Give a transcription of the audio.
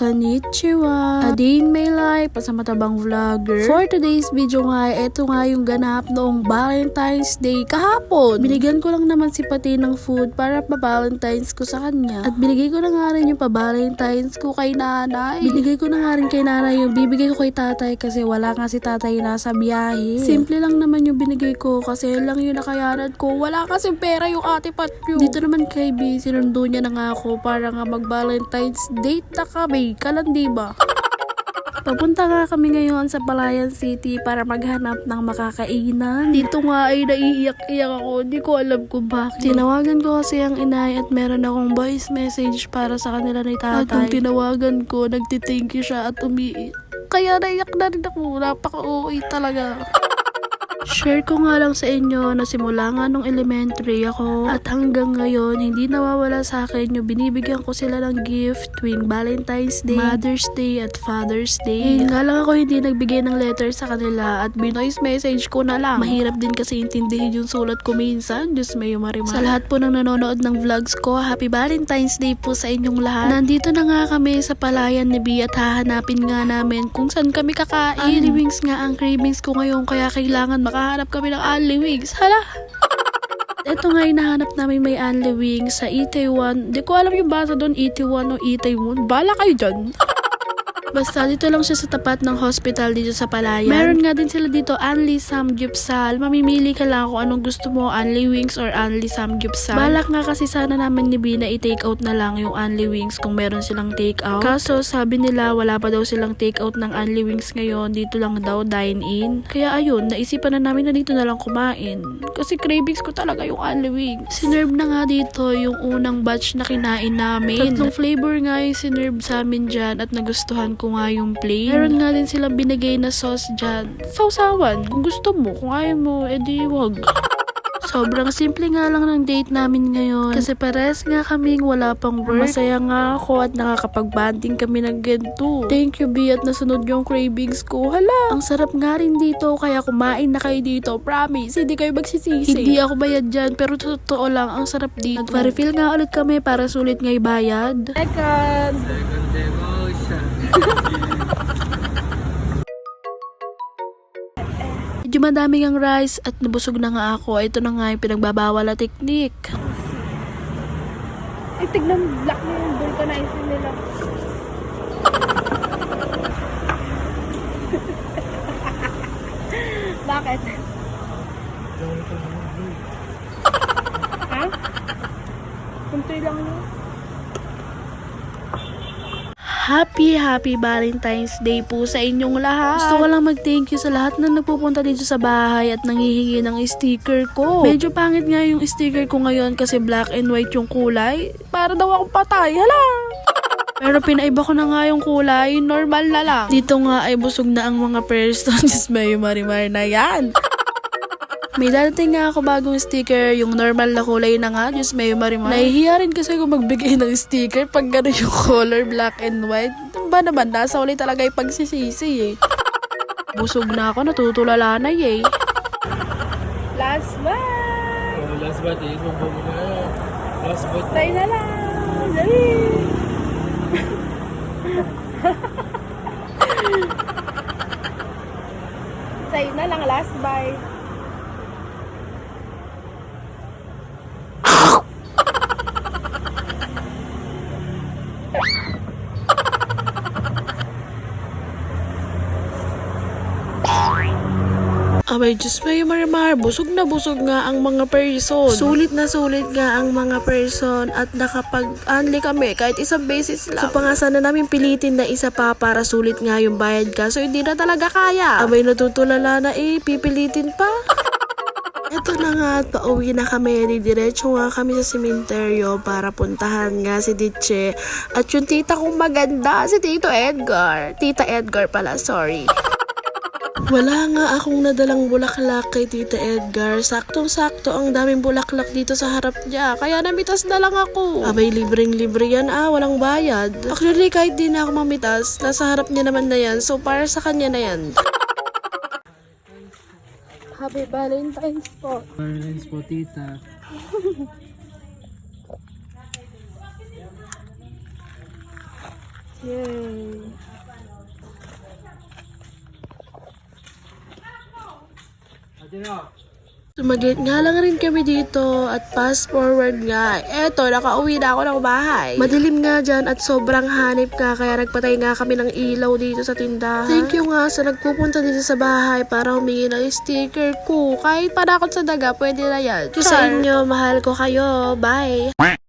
Konnichiwa! A day in my life, pasamatabang vlogger. For today's video nga, eto nga yung ganap noong Valentine's Day kahapon. Binigyan ko lang naman si Pati ng food para pa-Valentine's ko sa kanya. At binigay ko na nga rin yung pa-Valentine's ko kay nanay. Binigay ko na nga rin kay nanay yung bibigay ko kay tatay kasi wala nga si tatay nasa biyahe. Simple lang naman yung binigay ko kasi lang yung nakayanan ko. Wala kasi pera yung ate Patyo. Dito naman kay B, sinundo niya na nga ako para nga mag-Valentine's date na kami. Kalandi ba? Papunta nga kami ngayon sa Palayan City para maghanap ng makakainan. Dito nga ay naiiyak-iyak ako. Hindi ko alam kung bakit. Tinawagan ko kasi ang inay at meron akong voice message para sa kanila ni tatay. At nung tinawagan ko, nagti-thank you siya at umiiyak. Kaya naiyak na rin ako. Napaka-OA talaga. Share ko nga lang sa inyo na simula nga nung elementary ako at hanggang ngayon hindi nawawala sa akin yung binibigyan ko sila ng gift tuwing Valentine's Day, Mother's Day at Father's Day. Nga lang ako hindi nagbigay ng letter sa kanila at binoise message ko na lang. Mahirap din kasi intindihin yung sulat ko minsan. Diyos may marimar. Sa lahat po ng nanonood ng vlogs ko, Happy Valentine's Day po sa inyong lahat. Nandito na nga kami sa Palayan ni B at hahanapin nga namin kung saan kami kakain. Only wings nga ang cravings ko ngayon kaya kailangan makahanap kami ng only wings. Hala! Ito nga hinahanap namin may only wings sa Itaewon. Di ko alam yung basa doon, Itaewon o Itaewon. Bala kayo dyan. Basta dito lang siya sa tapat ng hospital dito sa Palayan. Meron nga din sila dito only samgyeopsal. Mamimili ka lang kung anong gusto mo, only wings or only samgyeopsal. Balak nga kasi sana namin ni B na i-take out na lang yung only wings kung meron silang take out. Kaso sabi nila wala pa daw silang take out ng only wings ngayon. Dito lang daw dine in. Kaya ayun, naisipan na namin na dito na lang kumain. Kasi cravings ko talaga yung only wings. Sinerve na nga dito yung unang batch na kinain namin. Tatlong flavor nga yung sinerve sa amin dyan at nagustuhan ko nga yung plain. Meron nga din silang binigay na sauce dyan. Sausawan, kung gusto mo. Kung ayaw mo, edi wag. Sobrang simple nga lang ng date namin ngayon. Kasi pares nga kaming wala pang work. Masaya nga ako at nakakapag-banding kami ng ganito. Thank you B at nasunod yung cravings ko. Hala, ang sarap nga rin dito. Kaya kumain na kayo dito. Promise, hindi kayo magsisisi. Hindi ako bayad dyan pero totoo lang, ang sarap dito. Nagpa-refill nga ulit kami para sulit nga ibayad. Second devotion. Medyo madami ang rice at nabusog na nga ako. Ito na nga yung pinagbabawal na teknik. Ay, tignan, black na yung vulcanizer nila. Bakit? Ha? Kunti lang yun. Happy Valentine's Day po sa inyong lahat. Gusto ko lang mag-thank you sa lahat na nagpupunta dito sa bahay at nanghihingi ng sticker ko. Medyo pangit nga yung sticker ko ngayon kasi black and white yung kulay. Para daw akong patay. Hala! Pero pinaiba ko na nga yung kulay. Normal na lang. Dito nga ay busog na ang mga persons. May marimar na yan. May dadating nga ako bagong sticker, yung normal na kulay na nga, Diyos may marimar. Nahihiya rin kasi ako magbigay ng sticker pag gano'n yung color, black and white. Ba naman, nasa uli talaga yung pagsisisi eh. Busog na ako, natutulala na eh. Last one! Last bat eh, bumbong na yun. Last bat. Tayo na lang! Dali! Tayo na lang, last bite. Abay, Diyos may marimar, busog nga ang mga person. Sulit nga ang mga person at nakapag-unli kami kahit isang beses lang. So pa nga sana namin pilitin na isa pa para sulit nga yung bayad ka. So hindi na talaga kaya. Abay, natutulala na eh, pipilitin pa. Eto na nga at pauwi na kami. Diretso nga kami sa sementeryo para puntahan nga si Ditche. At yung tita kong maganda, si Tito Edgar. Tita Edgar pala, sorry. Wala nga akong nadalang bulaklak kay Tita Edgar. Saktong-sakto ang daming bulaklak dito sa harap niya. Kaya namitas na lang ako. Abay, libreng-libre yan walang bayad. Actually, kahit di na ako mamitas, nasa harap niya naman na yan. So, para sa kanya na yan. Happy Valentine's po. Valentine's po, tita. Yay! Ate na. Sumaglit nga lang rin kami dito at fast forward nga. Eto, nakauwi na ako ng bahay. Madilim nga dyan at sobrang hanip nga kaya nagpatay nga kami ng ilaw dito sa tindahan. Thank you nga sa nagpupunta dito sa bahay para humingi ng sticker ko. Kahit panakot sa daga, pwede na yan. Sa inyo, mahal ko kayo. Bye!